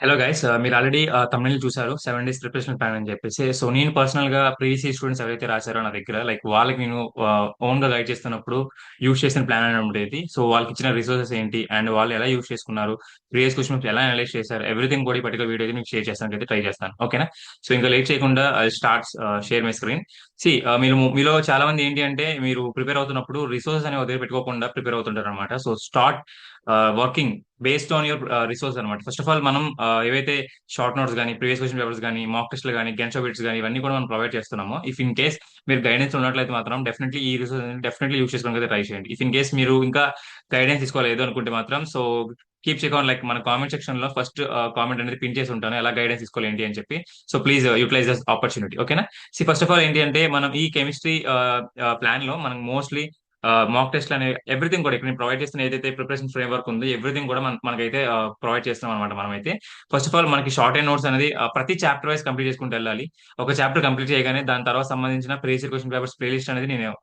Hello guys, మీరు already తమిళ చూసారు 7 days preparation plan అని చెప్పేసి. సో నేను పర్సనల్ గా ప్రీవియస్ స్టూడెంట్స్ ఎవరైతే రాశారో నా దగ్గర, లైక్ వాళ్ళకి నేను ఓన్ గా గైడ్ చేస్తున్నప్పుడు యూజ్ చేసిన ప్లాన్ అని ఉండేది. సో వాళ్ళకి ఇచ్చిన రిసోర్సెస్ ఏంటి అండ్ వాళ్ళు ఎలా యూజ్ చేసుకున్నారు, ప్రీవియస్ క్వశ్చన్ ఎలా అనలైజ్ చేశారు, ఎవ్రీథింగ్ కూడా ఈ పర్టికులర్ వీడియో అయితే మీకు షేర్ చేస్తానికి అయితే ట్రై చేస్తాను. ఓకేనా? సో ఇంకా లేట్ చేయకుండా start share my screen. See మీరు మీలో చాలా మంది ఏంటి అంటే, మీరు ప్రిపేర్ అవుతున్నప్పుడు రిసోర్సెస్ అనేవి వదిలి పెట్టుకోకుండా ప్రిపేర్ అవుతుంటారు అనమాట. So start working based on your resource అనమాట. ఫస్ట్ ఆఫ్ ఆల్ మనం ఏవైతే షార్ట్ నోట్స్ కానీ, ప్రీవియస్ క్వశ్చన్ పేపర్స్ కానీ, మాక్ టెస్ట్లు కానీ, గెన్షో బిట్స్ కానీ, ఇవన్నీ కూడా మనం ప్రొవైడ్ చేస్తున్నాము. ఇఫ్ ఇన్ కేస్ మీరు గైడెన్స్ ఉన్నట్లయితే మాత్రం డెఫినెట్లీ ఈ రిసోర్స్ డెఫినెట్లీ యూస్ చేసుకోవడానికి ట్రై చేయండి. ఇఫ్ ఇన్ కేస్ మీరు ఇంకా గైడెన్స్ తీసుకోలేదు అనుకుంటే మాత్రం, so keep check on, like మన కామెంట్ సెక్షన్ లో ఫస్ట్ కామెంట్ అనేది పిన్ చేసి ఉంటాను, ఎలా గైడెన్స్ తీసుకోవాలి ఏంటి అని చెప్పి. So please utilize this opportunity. ఓకేనా? సి ఫస్ట్ ఆఫ్ ఆల్ ఏంటి అంటే, మనం ఈ కెమిస్ట్రీ ప్లాన్ లో మనం మోస్ట్లీ మాక్ టెస్ట్ అనే ఎవ్రీథింగ్ కూడా ఇక్కడ నేను ప్రొవైడ్ చేస్తున్న ఏదైతే ప్రిపరేషన్ ఫ్రేమ్ వర్క్ ఉందో ఎవ్రీథింగ్ కూడా మనకైతే ప్రొవైడ్ చేస్తున్నాం అనమాట. మనమైతే ఫస్ట్ ఆఫ్ ఆల్ మనకి షార్ట్ అండ్ నోట్స్ అనేది ప్రతి చాప్టర్ వైస్ కంప్లీట్ చేసుకుంటూ వెళ్ళాలి. ఒక చాప్టర్ కంప్లీట్ చేయగానే దాని తర్వాత సంబంధించిన ప్రీవియస్ క్వశ్చన్ పేపర్స్ ప్లేలిస్ట్ అనేది నేను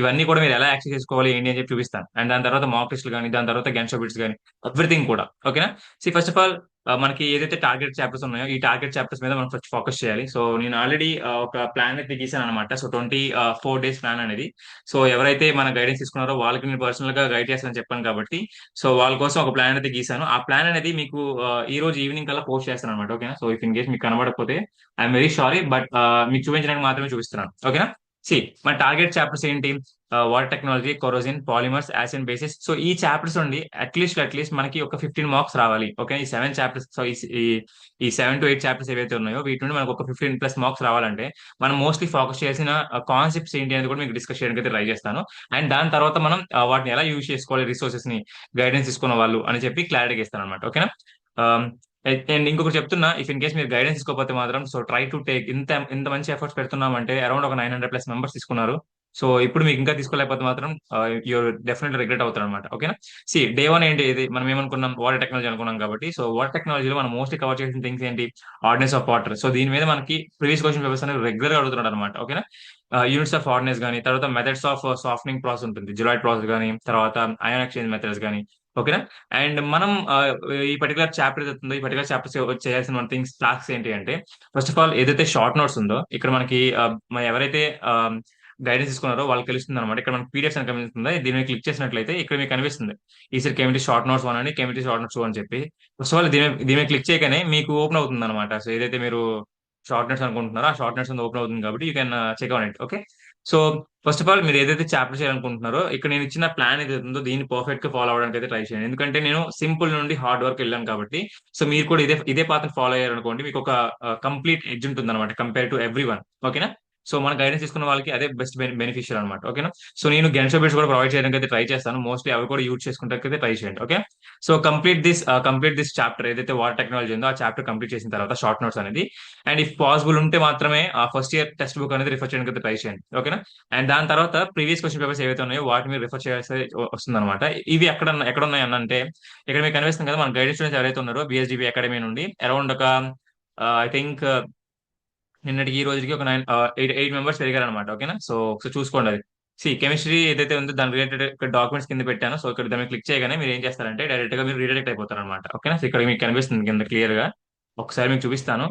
ఇవన్నీ కూడా మీరు ఎలా యాక్సెస్ చేసుకోవాలి ఏంటి అని చెప్పి చూపిస్తాను. అండ్ దాని తర్వాత మాక్ టెస్ట్లు కానీ, దాని తర్వాత గెన్షో బిట్స్ కానీ, ఎవ్రీథింగ్ కూడా. ఓకేనా? సి ఫస్ట్ ఆఫ్ ఆల్ మనకి ఏదైతే టార్గెట్ చాప్టర్స్ ఉన్నాయో ఈ టార్గెట్ చాప్టర్స్ మీద మనం ఫస్ట్ ఫోకస్ చేయాలి. సో నేను ఆల్రెడీ ఒక ప్లాన్ అయితే గీసాను అనమాట. సో 24 days ప్లాన్ అనేది. సో ఎవరైతే మన గైడెన్స్ తీసుకున్నారో వాళ్ళకి నేను పర్సనల్ గా గైడ్ చేస్తానని చెప్పాను కాబట్టి, సో వాళ్ళ కోసం ఒక ప్లాన్ అయితే గీసాను. ఆ ప్లాన్ అనేది మీకు ఈ రోజు ఈవినింగ్ కల్లా పోస్ట్ చేస్తాను అనమాట. ఓకేనా? సో ఇఫ్ ఇన్ కేస్ మీకు కనబడకపోతే ఐఎమ్ వెరీ సారీ, బట్ మీకు చూపించడానికి మాత్రమే చూపిస్తున్నాను. ఓకేనా? సి మన టార్గెట్ చాప్టర్స్ ఏంటి? Water technology, corrosion, polymers, acid bases. So ఈ చాప్టర్స్ నుండి అట్లీస్ట్ మనకి ఒక 15 మార్క్స్ రావాలి. ఓకే? ఈ 7 చాప్టర్స్, సో ఈ 7 to 8 చాప్టర్స్ ఏవైతే ఉన్నాయో వీటి నుండి మనకు ఒక 15+ మార్క్స్ రావాలంటే మనం మోస్ట్లీ ఫోకస్ చేసిన కాన్సెప్ట్స్ ఏంటి అనేది కూడా మీకు డిస్కస్ చేయడానికి అయితే ట్రై చేస్తాను. అండ్ దాని తర్వాత మనం వాటిని ఎలా యూజ్ చేసుకోవాలి, రిసోర్సెస్ ని, గైడెన్స్ తీసుకున్న వాళ్ళు అని చెప్పి క్లారిటీ ఇస్తాను అనమాట. ఓకేనా? అండ్ ఇంకొకటి చెప్తున్నా, ఇఫ్ ఇన్ కేస్ మీరు గైడెన్స్ తీసుకోకపోతే మాత్రం, సో ట్రై టు టేక్, ఇంత ఇంత మంచి ఎఫర్ట్స్ పెడుతున్నామంటే అరౌండ్ ఒక 900+ మెంబర్స్ తీసుకున్నారు. సో ఇప్పుడు మీకు ఇంకా తీసుకోలేకపోతే మాత్రం యూర్ డెఫినెట్లీ రిగ్రెట్ అవుతారు అనమాట. ఓకేనా? సి డే వన్ ఏంటి, ఇది మనం ఏమనుకున్నాం, వాటర్ టెక్నాలజీ అనుకున్నాం కాబట్టి, సో వాటర్ టెక్నాలజీలో మనం మోస్ట్లీ కవర్ చేసిన థింగ్స్ ఏంటి? Hardness of water. సో దీని మీద మనకి ప్రీవియస్ క్వశ్చన్ పేపర్స్ అనేవి రెగ్యులర్ గా అడుగుతున్నాడు అనమాట. ఓకేనా? యూనిట్స్ ఆఫ్ హార్డ్నెస్ కానీ, తర్వాత మెథడ్స్ ఆఫ్ సాఫ్టనింగ్ ప్రాసెస్ ఉంటుంది, జిలాయిడ్ ప్రాసెస్ కానీ, తర్వాత అయాన్ ఎక్స్చేంజ్ మెథడ్స్ కానీ. ఓకేనా? అండ్ మనం ఈ పర్టికులర్ చాప్టర్ అవుతుందో, ఈ పర్టికులర్ చాప్టర్స్ చేయాల్సిన మన థింగ్స్, టాస్క్స్ ఏంటి అంటే, ఫస్ట్ ఆఫ్ ఆల్ ఏదైతే షార్ట్ నోట్స్ ఉందో ఇక్కడ మనకి మన ఎవరైతే గైడెన్స్ తీసుకున్నారో వాళ్ళకి తెలుస్తుంది అనమాట. ఇక్కడ మనకి పీడిఎఫ్స్ అని కనిపిస్తుంది, దీని మీద క్లిక్ చేసినట్లయితే ఇక్కడ మీకు కనిపిస్తుంది ఈసారి కెమిటీ షార్ట్ నోట్స్ 1 అని, కెమిటీ షార్ట్ నోట్స్ 2 అని చెప్పి. ఫస్ట్ ఆఫ్ ఆల్ దీని మీద క్లిక్ చేయగానే మీకు ఓపెన్ అవుతుంది అనమాట. సో ఏదైతే మీరు షార్ట్ నోట్స్ అనుకుంటున్నారో ఆ షార్ట్ నోట్స్ ఓపెన్ అవుతుంది కాబట్టి you can check on it. Okay? So first of all మీరు ఏదైతే చాప్టర్ చేయాలనుకుంటున్నారో ఇక్కడ నేను ఇచ్చిన ప్లాన్ ఏదైతే ఉందో దీన్ని పర్ఫెక్ట్ గా ఫాలో అవడానికి అయితే ట్రై చేయండి. ఎందుకంటే నేను సింపుల్ నుండి హార్డ్ వర్క్ వెళ్ళాను కాబట్టి. సో మీరు కూడా ఇదే పాత్ర ఫాలో అయ్యారనుకోండి, మీకు ఒక కంప్లీట్ ఎడ్జ్ ఉంటుంది అనమాట కంపేర్ టు ఎవ్రీ వన్. ఓకేనా? సో మన గైడెన్స్ తీసుకున్న వాళ్ళకి అదే బెస్ట్ బెనిఫిషియల్ అనమాట. ఓకేనా? సో నేను గెన్షో బిట్స్ కూడా ప్రొవైడ్ చేయడానికి అయితే ట్రై చేస్తాను. మోస్ట్లీ అవి కూడా యూజ్ చేసుకుంటే ట్రై చేయండి. Okay? So complete this chapter ఏదైతే వాటర్ టెక్నాలజీ ఉందో ఆ చాప్టర్ కంప్లీట్ చేసిన తర్వాత షార్ట్ నోట్స్ అనేది, అండ్ ఇఫ్ పాసిబుల్ ఉంటే మాత్రమే ఆ ఫస్ట్ ఇయర్ టెక్స్ట్ బుక్ అనేది రిఫర్ చేయడానికి అయితే ట్రై చేయండి. ఓకేనా? అండ్ దాని తర్వాత ప్రీవియస్ క్వశ్చన్ పేపర్స్ ఏవైతే ఉన్నాయో వాటిని మీరు రిఫర్ చేయాల్సి వస్తుంది అనమాట. ఇవి ఎక్కడ ఉన్నాయి అనంటే, ఇక్కడ మీకు కనిపిస్తుంది కదా, మన గైడెన్స్ స్టూడెంట్స్ ఎవరైతే ఉన్నారో బిఎస్డిబి అకాడమీ నుండి అరౌండ్ ఒక ఐ థింక్ నిన్నటికి ఈ రోజుకి ఒక 8 మెంబర్స్ పెరిగారు అనమాట. ఓకేనా? సో ఒకసారి చూసుకోండి అది. సి కెమిస్ట్రీ ఏదైతే ఉందో దాని రిలేటెడ్ ఇక్కడ డాక్యుమెంట్స్ కింద పెట్టాను. సో ఇక్కడ దాన్ని క్లిక్ చేయగానే మీరు ఏం చేస్తారంటే డైరెక్ట్ గా మీరు రీడైరెక్ట్ అయిపోతారు అనమాట. ఓకేనా? సో ఇక్కడ మీకు కనిపిస్తుంది కింద క్లియర్ గా. ఒకసారి మీకు చూపిస్తాను.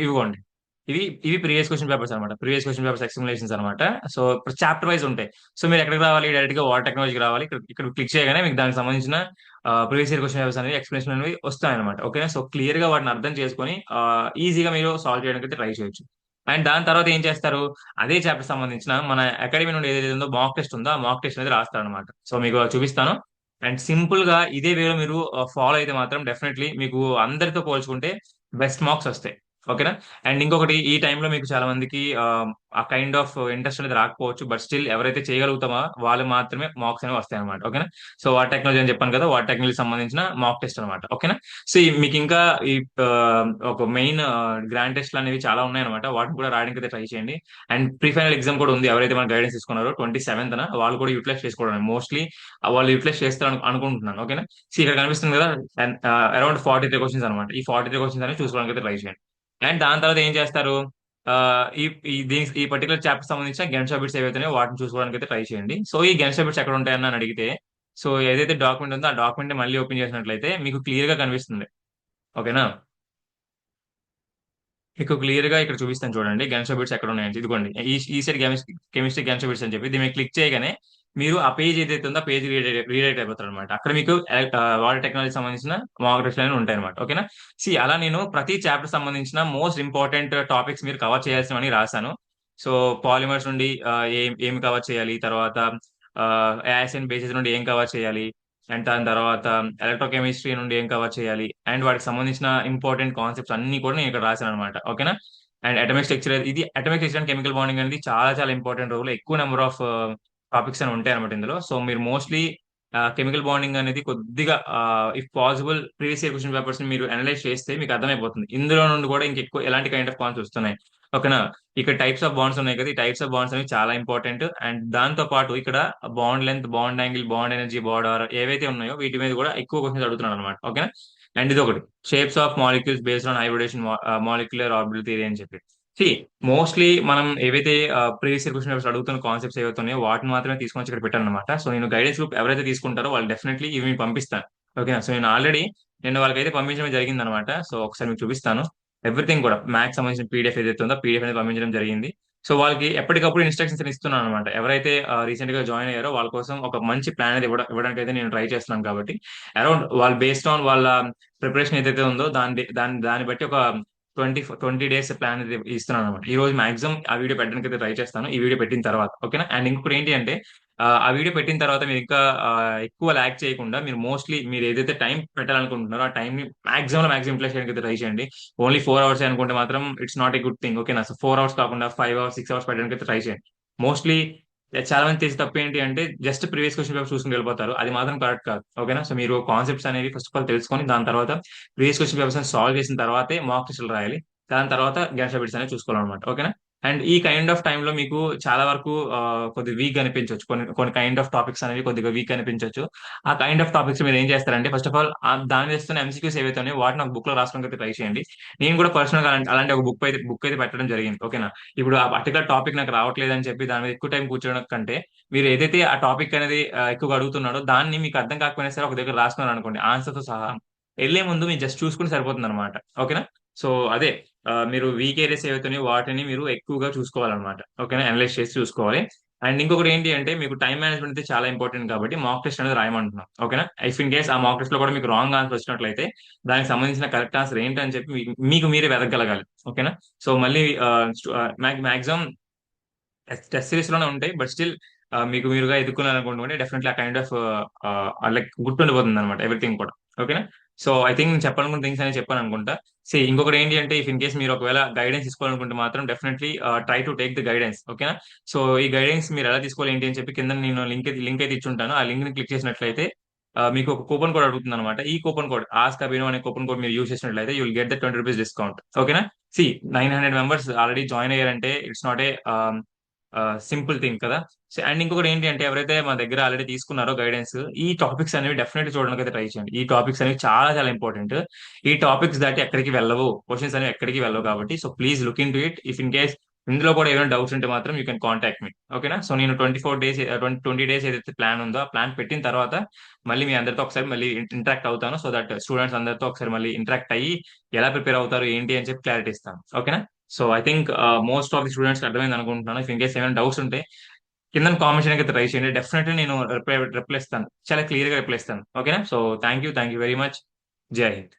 ఇవిగోండి, ఇవి ప్రీవియస్ క్వశ్చన్ పేపర్స్ అనమాట. ప్రీవియస్ క్వశ్చన్ పేపర్స్ ఎక్స్ప్లెనేషన్స్ అనమాట. సో చాప్టర్ వైజ్ ఉంటాయి. సో మీరు ఎక్కడికి రావాలి? డైరెక్ట్ గా వాటర్ టెక్నాలజీకి రావాలి. ఇక్కడ ఇక్కడ క్లిక్ చేయగానే మీకు దానికి సంబంధించిన ప్రీవియస్ ఇయర్ క్వశ్చన్ పేపర్స్ అనేవి, ఎక్స్ప్లెనేషన్ అనేవి వస్తాయి అనమాట. ఓకేనా? సో క్లియర్ గా వాటిని అర్థం చేసుకొని ఈజీగా మీరు సాల్వ్ చేయడానికి అయితే ట్రై చేయొచ్చు. అండ్ దాని తర్వాత ఏం చేస్తారు? అదే చాప్టర్ సంబంధించిన మన అకాడమీ నుండి ఏదైతే ఉందో మాక్ టెస్ట్ ఉందో ఆ మాక్ టెస్ట్ అనేది రాస్తారు అనమాట. సో మీకు చూపిస్తాను. అండ్ సింపుల్ గా ఇదే వేలో మీరు ఫాలో అయితే మాత్రం డెఫినెట్లీ మీకు అందరితో పోల్చుకుంటే బెస్ట్ మార్క్స్ వస్తాయి. ఓకేనా? అండ్ ఇంకొకటి, ఈ టైంలో మీకు చాలా మందికి ఆ కైండ్ ఆఫ్ ఇంట్రెస్ట్ అనేది రాకపోవచ్చు, బట్ స్టిల్ ఎవరైతే చేయగలుగుతామో వాళ్ళు మాత్రమే మార్క్స్ అనేవి వస్తాయి అనమాట. ఓకేనా? సో వాట్ టెక్నాలజీ అని చెప్పాను కదా, వాట్ టెక్నాలజీ సంబంధించిన మాక్ టెస్ట్ అనమాట. ఓకేనా? సో మీకు ఇంకా ఈ ఆ, ఒక మెయిన్ గ్రాండ్ టెస్ట్లు అనేవి చాలా ఉన్నాయి అనమాట. వాటిని కూడా రాయడానికి అయితే ట్రై చేయండి. అండ్ ప్రీ ఫైనల్ ఎగ్జామ్ కూడా ఉంది. ఎవరైతే మన గైడెన్స్ తీసుకున్నారో 27th వాళ్ళు కూడా యూటిలైజ్ చేసుకోవడం మోస్ట్లీ వాళ్ళు యూటిలైజ్ చేస్తారు అనుకుంటున్నాను. ఓకేనా? సో ఇక్కడ కనిపిస్తుంది కదా, అరౌండ్ 43 క్వశ్చన్స్ అనమాట. ఈ 43 క్వశ్చన్స్ అనేవి చూసుకోవడానికి అయితే ట్రై చేయండి. అండ్ దాని తర్వాత ఏం చేస్తారు? ఆ, ఈ ఈ పర్టికులర్ చాప్టర్ సంబంధించిన గెన్షా బిట్స్ ఏవైతే వాటిని చూసుకోవడానికి అయితే ట్రై చేయండి. సో ఈ గెన్షా బిట్స్ ఎక్కడ ఉంటాయని అని అడిగితే, సో ఏదైతే డాక్యుమెంట్ ఉందో ఆ డాక్యుమెంట్ మళ్ళీ ఓపెన్ చేసినట్లయితే మీకు క్లియర్ గా కనిపిస్తుంది. ఓకేనా. మీకు క్లియర్ గా ఇక్కడ చూపిస్తాను చూడండి, గన్షో బిట్స్ ఎక్కడ ఉన్నాయంటే ఇదిగోండి, ఈ సైడ్ కెమిస్ట్రీ గన్షో బిట్స్ అని చెప్పి దీన్ని క్లిక్ చేయగానే మీరు ఆ పేజ్ ఏదైతే ఉందో ఆ పేజ్ రీడైట్ అయిపోతారు అనమాట. అక్కడ మీకు వాటర్ టెక్నాలజీ సంబంధించిన మాక్ టెస్ట్ అనేవి ఉంటాయి అనమాట. ఓకేనా. అలా నేను ప్రతి చాప్టర్ సంబంధించిన మోస్ట్ ఇంపార్టెంట్ టాపిక్స్ మీరు కవర్ చేయాల్సినవని రాశాను. సో పాలిమర్స్ నుండి ఏం కవర్ చేయాలి, తర్వాత యాసిడ్ బేసిస్ నుండి ఏం కవర్ చేయాలి, అండ్ దాని తర్వాత ఎలక్ట్రోకెమిస్ట్రీ నుండి ఏం కవర్ చేయాలి, అండ్ వాటికి సంబంధించిన ఇంపార్టెంట్ కాన్సెప్ట్స్ అన్ని కూడా నేను ఇక్కడ రాశాను అనమాట. ఓకేనా. అండ్ అటమిక్ స్ట్రక్చర్, ఇది atomic structure and chemical bonding అనేది చాలా చాలా ఇంపార్టెంట్ రోల్, ఎక్కువ నెంబర్ ఆఫ్ టాపిక్స్ అని ఉంటాయి అనమాట ఇందులో. సో మీరు మోస్ట్లీ కెమికల్ బాండింగ్ అనేది కొద్దిగా if possible previous year question papers మీరు అనలైజ్ చేస్తే మీకు అర్థమైపోతుంది ఇందులో నుండి కూడా ఇంకెక్కువ ఎలాంటి కైండ్ ఆఫ్ కాన్సెప్ట్స్ వస్తున్నాయి. ఓకేనా. ఇక్కడ టైప్స్ ఆఫ్ బాండ్స్ ఉన్నాయి కదా, ఈ టైప్స్ ఆఫ్ బాండ్స్ అనేవి చాలా ఇంపార్టెంట్. అండ్ దాంతో పాటు ఇక్కడ bond length, bond angle, bond energy, bond ఆర్ ఏవైతే ఉన్నాయో వీటి మీద కూడా ఎక్కువ క్వశ్చన్స్ అడుగుతున్నాడు అనమాట. ఓకేనా. అండ్ ఇది ఒకటి, shapes of molecules based on hybridisation molecular orbital theory అని చెప్పి. సి మోస్ట్లీ మనం ఏవైతే ప్రీవియస్ ఇయర్ క్వశ్చన్ పేపర్స్ అడుగుతున్న కాన్సెప్ట్స్ ఏవైతే ఉన్నాయో వాటిని మాత్రమే తీసుకొని వచ్చి ఇక్కడ పెట్టాను అనమాట. సో నేను గైడెన్స్ గ్రూప్ ఎవరైతే తీసుకుంటారో వాళ్ళు డెఫినెట్లీ ఇవి మీకు పంపిస్తాను. ఓకేనా. సో నేను ఆల్రెడీ నేను వాళ్ళకైతే పంపించడం జరిగింది అనమాట. సో ఒకసారి మీకు చూపిస్తాను. ఎవ్రీథింగ్ కూడా మ్యాథ్స్ సంబంధించిన పీడిఎఫ్ ఏదైతే ఉందో పీడిఎఫ్ అనేది పంపించడం జరిగింది. సో వాళ్ళకి ఎప్పటికప్పుడు ఇన్స్ట్రక్షన్స్ ఇస్తున్నాను అనమాట. ఎవరైతే రీసెంట్ గా జాయిన్ అయ్యారో వాళ్ళ కోసం ఒక మంచి ప్లాన్ అనేది ఇవ్వడానికి అయితే నేను ట్రై చేస్తున్నాను. కాబట్టి అరౌండ్ వాళ్ళు బేస్డ్ ఆన్ వాళ్ళ ప్రిపరేషన్ ఏదైతే ఉందో దాన్ని బట్టి ఒక 20 డేస్ ప్లాన్ అనేది ఇస్తున్నాను అనమాట. ఈ రోజు మాక్సిమం ఆ వీడియో పెట్టడానికి అయితే ట్రై చేస్తాను, ఈ వీడియో పెట్టిన తర్వాత. ఓకేనా. అండ్ ఇంకొకటి ఏంటి అంటే ఆ వీడియో పెట్టిన తర్వాత మీరు ఇంకా ఎక్కువ ల్యాక్ చేయకుండా మీరు మోస్ట్లీ మీరు ఏదైతే టైం పెట్టాలనుకుంటున్నారో ఆ టైం ని మాక్సిమం యూటిలైజ్ చేయడానికి అయితే ట్రై చేయండి. ఓన్లీ 4 అవర్స్ అనుకుంటే మాత్రం it's not a good thing. ఓకేనా. సో 4 అవర్స్ కాకుండా 5 అవర్స్, 6 అవర్స్ పెట్టడానికి అయితే ట్రై చేయండి. మోస్ట్లీ చాలా మంది చేసే తప్పు ఏంటి అంటే జస్ట్ ప్రీవియస్ క్వశ్చన్ పేపర్ చూసుకుని వెళ్ళిపోతారు, అది మాత్రం కరెక్ట్ కాదు. ఓకేనా. సో మీరు కాన్సెప్ట్స్ అనేవి ఫస్ట్ ఆఫ్ ఆల్ తెలుసుకొని దాని తర్వాత ప్రీవియస్ క్వశ్చన్ పేపర్స్ సాల్వ్ చేసిన తర్వాతే మాక్ టెస్టులు రాయాలి. దాని తర్వాత గ్యాస్ బిట్స్ అనేవి చూసుకోవాలన్నమాట. ఓకేనా. అండ్ ఈ కైండ్ ఆఫ్ టైంలో మీకు చాలా వరకు కొద్దిగా వీక్ అనిపించవచ్చు, కొన్ని కొన్ని కైండ్ ఆఫ్ టాపిక్స్ అనేవి కొద్దిగా వీక్ అనిపించవచ్చు. ఆ కైండ్ ఆఫ్ టాపిక్స్ మీరు ఏం చేస్తారంటే ఫస్ట్ ఆఫ్ ఆల్ దాని చేస్తున్న ఎంసీక్యూస్ ఏవైతే ఉన్నాయో వాటిని ఒక బుక్ లో రాసుకోవడానికి అయితే ట్రై చేయండి. నేను కూడా పర్సనల్ గా అలాంటి ఒక బుక్ అయితే పెట్టడం జరిగింది. ఓకేనా. ఇప్పుడు ఆ పర్టికులర్ టాపిక్ నాకు రావట్లేదు అని చెప్పి దాని మీద ఎక్కువ టైం కూర్చోవడం కంటే మీరు ఏదైతే ఆ టాపిక్ అనేది ఎక్కువగా అడుగుతున్నాడో దాన్ని మీకు అర్థం కాకపోయినా సరే ఒక దగ్గర రాసుకున్నారు అనుకోండి ఆన్సర్ తో సహా, వెళ్లే ముందు మీరు జస్ట్ చూసుకుని సరిపోతుంది అనమాట. ఓకేనా. సో అదే మీరు వీక్ ఏరియాస్ ఏవైతున్నాయో వాటిని మీరు ఎక్కువగా చూసుకోవాలన్నమాట. ఓకేనా. అనలైజ్ చేసి చూసుకోవాలి. అండ్ ఇంకొకటి ఏంటి అంటే మీకు టైం మేనేజ్మెంట్ అయితే చాలా ఇంపార్టెంట్ కాబట్టి మాక్ టెస్ట్ అనేది రాయమంటున్నాం. ఓకేనా. ఇఫ్ ఇన్ కేస్ ఆ మాక్ టెస్ట్ లో కూడా మీకు రాంగ్ ఆన్సర్ వచ్చినట్లయితే దానికి సంబంధించిన కరెక్ట్ ఆన్సర్ ఏంటని చెప్పి మీకు మీరే వెతకగలగాలి. ఓకేనా. సో మళ్ళీ మాక్సిమం టెస్ట్ సిరీస్ లోనే ఉంటాయి, బట్ స్టిల్ మీకు మీరుగా ఎదుర్కొన్నారు అనుకుంటే డెఫినెట్లీ ఆ కైండ్ ఆఫ్ లైక్ గుర్తుండిపోతుంది అనమాట ఎవ్రీథింగ్ కూడా. ఓకేనా. సో ఐ థింక్ నేను చెప్పాలనుకున్న థింగ్స్ అని చెప్పాను అనుకుంటా. ఇంకొకటి ఏంటి అంటే ఇఫ్ ఇన్ కేస్ మీరు ఒకవేళ గైడెన్స్ తీసుకోవాలనుకుంటే మాత్రం definitely try to take the guidance. ఓకేనా. సో ఈ గైడెన్స్ మీరు ఎలా తీసుకోవాలి ఏంటి అని చెప్పి కింద నేను లింక్ అయితే ఇచ్చుంటాను. ఆ లింక్ ని క్లిక్ చేసినట్లయితే మీకు ఒక కూపన్ కోడ్ అడుగుతుంది అనమాట. ఈ కూపన్ కోడ్ ఆస్క్ అభినవ్ అనే కూపన్ కోడ్ మీరు యూస్ చేసినట్లయితే you will get the ₹20 discount. ఓకేనా. సి 900 మెంబర్స్ ఆల్రెడీ జాయిన్ అయ్యారంటే it's not a simple thing కదా. అండ్ ఇంకొకటి ఏంటి అంటే ఎవరైతే మా దగ్గర ఆల్రెడీ తీసుకున్నారో గైడెన్స్, ఈ టాపిక్స్ అనేవి డెఫినెట్ చూడడానికి అయితే ట్రై చేయండి. ఈ టాపిక్స్ అనేవి చాలా చాలా ఇంపార్టెంట్. ఈ టాపిక్స్ దాటి ఎక్కడికి వెళ్ళవు, క్వశ్చన్స్ అనేవి ఎక్కడికి వెళ్ళవు. కాబట్టి so please look in to it. If in case ఇందులో కూడా ఏమైనా డౌట్స్ ఉంటే మాత్రం యూ కెన్ కాంటాక్ట్ మీ. ఓకేనా. సో నేను 24 డేస్ 20 డేస్ ఏదైతే ప్లాన్ ఉందో ఆ ప్లాన్ పెట్టిన తర్వాత మళ్ళీ మీ అందరితో ఒకసారి మళ్ళీ ఇంటరాక్ట్ అవుతాను. సో దట్ స్టూడెంట్స్ అందరితో ఒకసారి మళ్ళీ ఇంటరాక్ట్ అయ్యి ఎలా ప్రిపేర్ అవుతారు ఏంటి అని చెప్పి క్లారిటీ ఇస్తాను. ఓకేనా. So I think most of the students అర్థమైంది అనుకుంటున్నాను. ఇఫ్ ఇన్ కేస్ ఏమైనా డౌట్స్ ఉంటే కింద కామెంట్ చేయడానికి ట్రై చేయండి, డెఫినెట్లీ నేను రిప్లై ఇస్తాను, చాలా క్లియర్ గా రిప్లై ఇస్తాను. ఓకేనా. So thank you very much. జై హింద్.